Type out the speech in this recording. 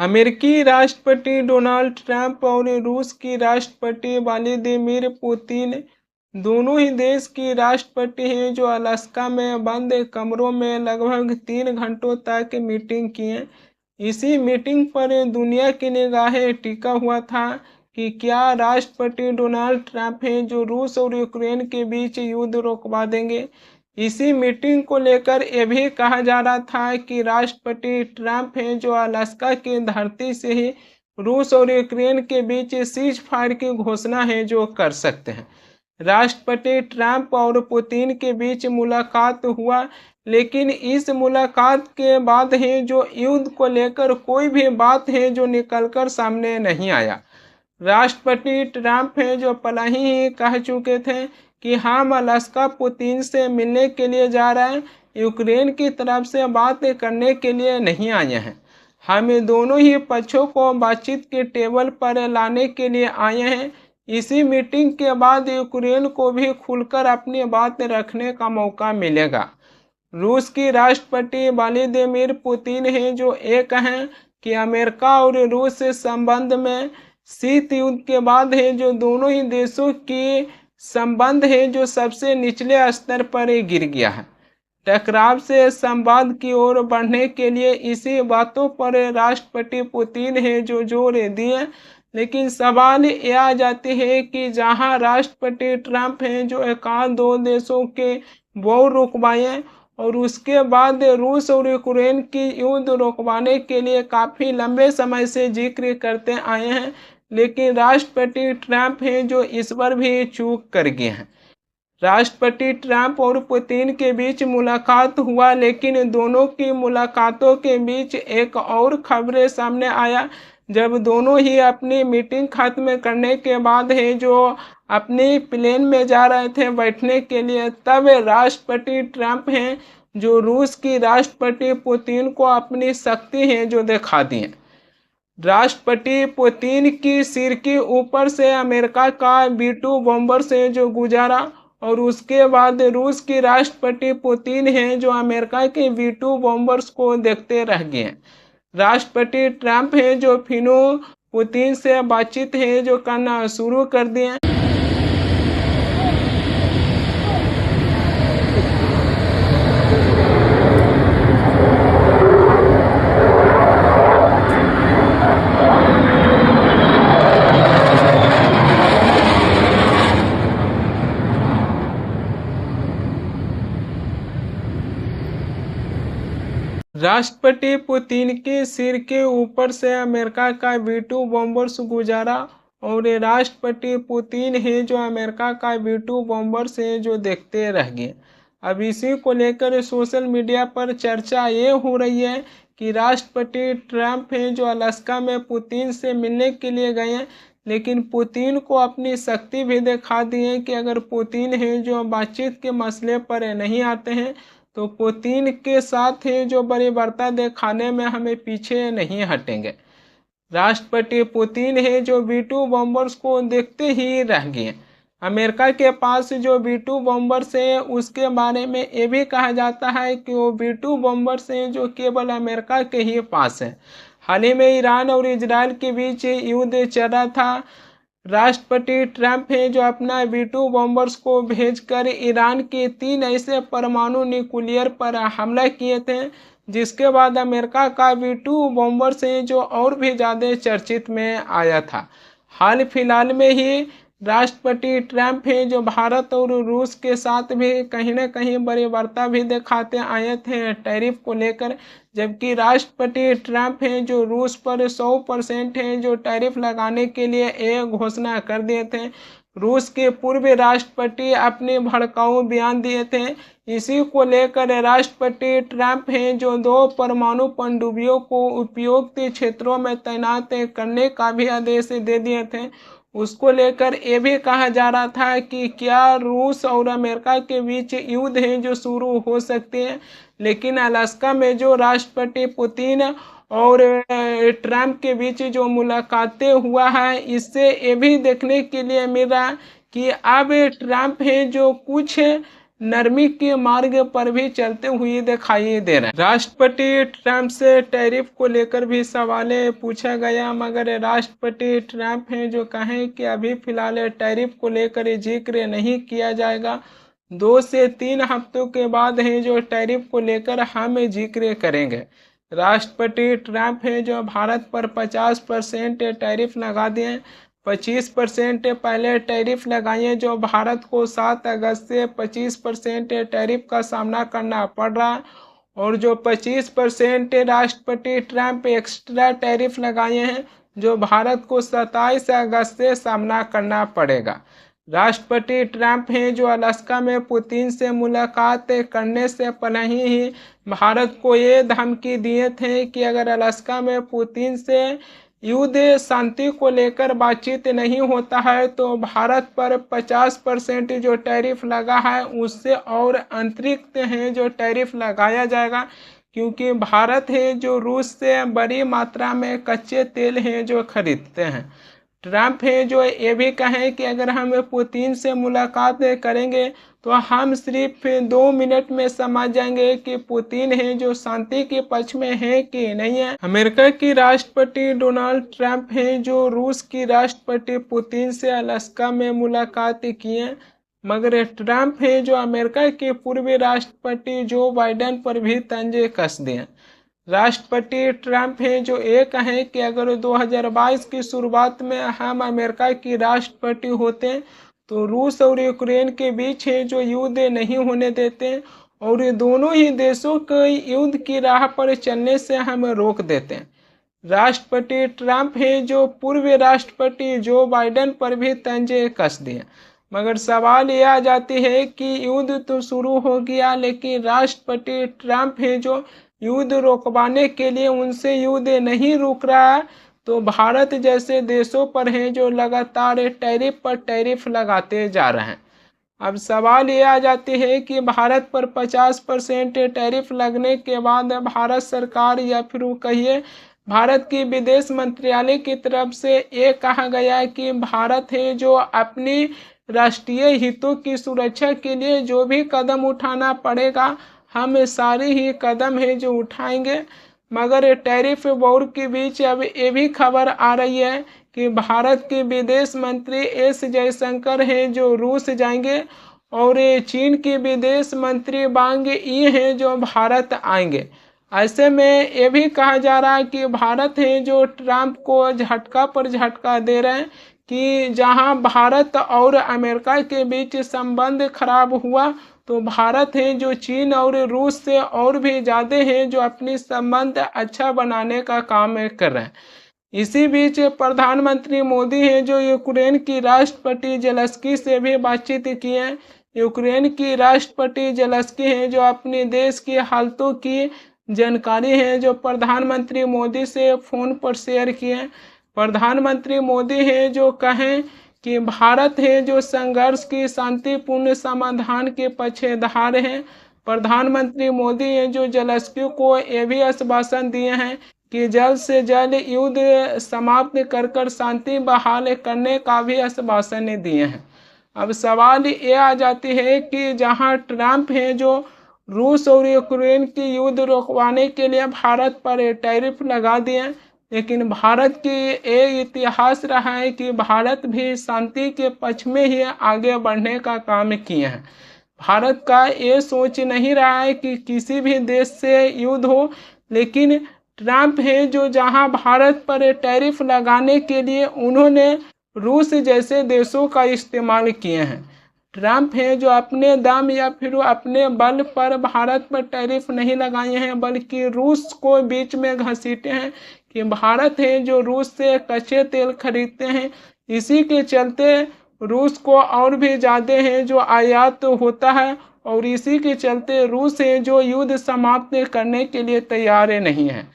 अमेरिकी राष्ट्रपति Donald Trump और रूस की राष्ट्रपति व्लादिमीर पुतिन दोनों ही देश की राष्ट्रपति हैं जो अलास्का में बंद कमरों में लगभग 3 घंटों तक मीटिंग किए। इसी मीटिंग पर दुनिया की निगाहें टिका हुआ था कि क्या राष्ट्रपति डोनाल्ड ट्रंप हैं जो रूस और यूक्रेन के बीच युद्ध रोकवा देंगे। इसी मीटिंग को लेकर यह भी कहा जा रहा था कि राष्ट्रपति ट्रंप हैं जो अलास्का की धरती से ही रूस और यूक्रेन के बीच सीज फायर की घोषणा है जो कर सकते हैं। राष्ट्रपति ट्रंप और पुतिन के बीच मुलाकात हुआ, लेकिन इस मुलाकात के बाद है जो युद्ध को लेकर कोई भी बात है जो निकलकर सामने नहीं आया। राष्ट्रपति ट्रंप है जो पहले ही कह चुके थे कि हम अलास्का पुतिन से मिलने के लिए जा रहे हैं, यूक्रेन की तरफ से बात करने के लिए नहीं आए हैं। हम दोनों ही पक्षों को बातचीत के टेबल पर लाने के लिए आए हैं। इसी मीटिंग के बाद यूक्रेन को भी खुलकर अपनी बात रखने का मौका मिलेगा। रूस की राष्ट्रपति व्लादिमीर पुतिन है जो ये कहें कि अमेरिका और रूस से संबंध में शीत युद्ध के बाद है जो दोनों ही देशों की संबंध है जो सबसे निचले स्तर पर गिर गया है। टकराव से संवाद की ओर बढ़ने के लिए इसी बातों पर राष्ट्रपति पुतिन है जो जोर दिए। लेकिन सवाल यह आ जाती है कि जहां राष्ट्रपति ट्रंप हैं जो एकाध दो देशों के वॉर रुकवाए और उसके बाद रूस और यूक्रेन की युद्ध रोकवाने के लिए काफ़ी लंबे समय से जिक्र करते आए हैं, लेकिन राष्ट्रपति ट्रंप हैं जो इस पर भी चूक कर गए हैं। राष्ट्रपति ट्रंप और पुतिन के बीच मुलाकात हुआ, लेकिन दोनों की मुलाकातों के बीच एक और खबरें सामने आया। जब दोनों ही अपनी मीटिंग खत्म करने के बाद है जो अपनी प्लेन में जा रहे थे बैठने के लिए, तब राष्ट्रपति ट्रंप हैं जो रूस की राष्ट्रपति पुतिन को अपनी शक्ति है जो दिखा दी। राष्ट्रपति पुतिन की सिर के ऊपर से अमेरिका का B-2 बॉम्बर से जो गुजारा और उसके बाद रूस की राष्ट्रपति पुतिन हैं जो अमेरिका के B-2 बॉम्बर्स को देखते रह गए। राष्ट्रपति ट्रंप हैं जो फिनो पुतिन से बातचीत है जो करना शुरू कर दिए। राष्ट्रपति पुतिन के सिर के ऊपर से अमेरिका का B-2 बॉम्बर्स गुजारा और राष्ट्रपति पुतिन है जो अमेरिका का B-2 बॉम्बर्स है जो देखते रह गए। अब इसी को लेकर सोशल मीडिया पर चर्चा ये हो रही है कि राष्ट्रपति ट्रंप हैं जो अलास्का में पुतिन से मिलने के लिए गए हैं, लेकिन पुतिन को अपनी शक्ति भी दिखा दी है कि अगर पुतिन है जो बातचीत के मसले पर नहीं आते हैं तो पुतिन के साथ है जो बड़ी वार्ता दिखाने में हमें पीछे नहीं हटेंगे। राष्ट्रपति पुतिन है जो B-2 बॉम्बर्स को देखते ही रह गए। अमेरिका के पास जो B-2 बॉम्बर्स है उसके बारे में ये भी कहा जाता है कि वो B-2 बॉम्बर्स हैं जो केवल अमेरिका के ही पास है। हाल ही में ईरान और इजराइल के बीच युद्ध चल रहा था। राष्ट्रपति ट्रंप हैं जो अपना B-2 बॉम्बर्स को भेजकर ईरान के 3 ऐसे परमाणु न्यूक्लियर पर हमला किए थे, जिसके बाद अमेरिका का B-2 बॉम्बर्स हैं जो और भी ज़्यादा चर्चित में आया था। हाल फिलहाल में ही राष्ट्रपति ट्रंप हैं जो भारत और रूस के साथ भी कहीं न कहीं बड़ी वार्ता भी दिखाते आए थे टैरिफ को लेकर, जबकि राष्ट्रपति ट्रंप हैं जो रूस पर 100% हैं जो टैरिफ लगाने के लिए एक घोषणा कर दिए थे। रूस के पूर्व राष्ट्रपति अपने भड़काऊ बयान दिए थे। इसी को लेकर राष्ट्रपति ट्रंप हैं जो 2 परमाणु पनडुब्बियों को उपयुक्त क्षेत्रों में तैनात करने का भी आदेश दे दिए थे। उसको लेकर ये भी कहा जा रहा था कि क्या रूस और अमेरिका के बीच युद्ध है जो शुरू हो सकते हैं, लेकिन अलास्का में जो राष्ट्रपति पुतिन और ट्रंप के बीच जो मुलाकातें हुआ है इससे ये भी देखने के लिए मिल रहा कि अब ट्रंप है जो कुछ नरमी के मार्ग पर भी चलते हुए दिखाई दे रहे हैं। राष्ट्रपति ट्रंप से टैरिफ को लेकर भी सवाल पूछा गया, मगर राष्ट्रपति ट्रंप हैं जो कहें कि अभी फिलहाल टैरिफ को लेकर जिक्र नहीं किया जाएगा। 2 से 3 हफ्तों के बाद है जो टैरिफ को लेकर हम जिक्र करेंगे। राष्ट्रपति ट्रंप है जो भारत पर 50% टैरिफ लगा दिए। 25% पहले टैरिफ लगाए जो भारत को 7 अगस्त से 25% टैरिफ का सामना करना पड़ रहा है, और जो 25% राष्ट्रपति ट्रंप एक्स्ट्रा टैरिफ लगाए हैं जो भारत को 27 अगस्त से सामना करना पड़ेगा। राष्ट्रपति ट्रंप हैं जो अलास्का में पुतिन से मुलाकात करने से पहले ही भारत को ये धमकी दिए थे कि अगर अलास्का में पुतिन से युद्ध शांति को लेकर बातचीत नहीं होता है तो भारत पर 50% जो टैरिफ लगा है उससे और अतिरिक्त है जो टैरिफ लगाया जाएगा, क्योंकि भारत है जो रूस से बड़ी मात्रा में कच्चे तेल है जो खरीदते हैं। ट्रंप है जो ये भी कहें कि अगर हम पुतिन से मुलाकात करेंगे तो हम सिर्फ 2 मिनट में समझ जाएंगे कि पुतिन है जो शांति के पक्ष में है कि नहीं है। अमेरिका की राष्ट्रपति डोनाल्ड ट्रंप है जो रूस की राष्ट्रपति पुतिन से अलास्का में मुलाकात किए, मगर ट्रंप है जो अमेरिका के पूर्व राष्ट्रपति जो बाइडेन पर भी तंजे कस दिए। राष्ट्रपति ट्रंप हैं जो ये कहें कि अगर 2022 की शुरुआत में हम अमेरिका की राष्ट्रपति होते तो रूस और यूक्रेन के बीच है जो युद्ध नहीं होने देते और दोनों ही देशों के युद्ध की राह पर चलने से हम रोक देते हैं। राष्ट्रपति ट्रंप हैं जो पूर्व राष्ट्रपति जो बाइडेन पर भी तंजे कस दिए, मगर सवाल यह आ जाती है कि युद्ध तो शुरू हो गया, लेकिन राष्ट्रपति ट्रंप हैं जो युद्ध रोकवाने के लिए उनसे युद्ध नहीं रुक रहा है, तो भारत जैसे देशों पर है जो लगातार टैरिफ पर टैरिफ लगाते जा रहे हैं। अब सवाल ये आ जाती है कि भारत पर 50% टैरिफ लगने के बाद भारत सरकार या फिर वो कहिए भारत की विदेश मंत्रालय की तरफ से ये कहा गया है कि भारत है जो अपनी राष्ट्रीय हितों की सुरक्षा के लिए जो भी कदम उठाना पड़ेगा हम सारे ही कदम है जो उठाएंगे। मगर टैरिफ वॉर के बीच अब ये भी खबर आ रही है कि भारत के विदेश मंत्री एस जयशंकर है जो रूस जाएंगे और चीन के विदेश मंत्री वांग यी हैं जो भारत आएंगे। ऐसे में ये भी कहा जा रहा है कि भारत है जो ट्रंप को झटका पर झटका दे रहे हैं कि जहां भारत और अमेरिका के बीच संबंध खराब हुआ तो भारत है जो चीन और रूस से और भी ज़्यादा है जो अपनी संबंध अच्छा बनाने का काम कर रहे हैं। इसी बीच प्रधानमंत्री मोदी हैं जो यूक्रेन की राष्ट्रपति ज़ेलेंस्की से भी बातचीत की है। यूक्रेन की राष्ट्रपति ज़ेलेंस्की हैं जो अपने देश की हालतों की जानकारी है जो प्रधानमंत्री मोदी से फ़ोन पर शेयर किए। प्रधानमंत्री मोदी हैं जो कहें कि भारत है जो संघर्ष की शांतिपूर्ण समाधान के पक्षधर हैं। प्रधानमंत्री मोदी हैं जो ज़ेलेंस्की को ये भी आश्वासन दिए हैं कि जल्द से जल्द युद्ध समाप्त कर शांति बहाल करने का भी आश्वासन दिए हैं। अब सवाल ये आ जाती है कि जहां ट्रंप है जो रूस और यूक्रेन की युद्ध रोकवाने के लिए भारत पर टैरिफ लगा दिए, लेकिन भारत की ये इतिहास रहा है कि भारत भी शांति के पक्ष में ही आगे बढ़ने का काम किए हैं। भारत का ये सोच नहीं रहा है कि किसी भी देश से युद्ध हो, लेकिन ट्रंप है जो जहां भारत पर टैरिफ लगाने के लिए उन्होंने रूस जैसे देशों का इस्तेमाल किए हैं। ट्रंप है जो अपने दम या फिर अपने बल पर भारत पर टैरिफ नहीं लगाए हैं, बल्कि रूस को बीच में घसीटे हैं कि भारत है जो रूस से कच्चे तेल खरीदते हैं, इसी के चलते रूस को और भी ज़्यादा है जो आयात होता है और इसी के चलते रूस है जो युद्ध समाप्त करने के लिए तैयार नहीं है।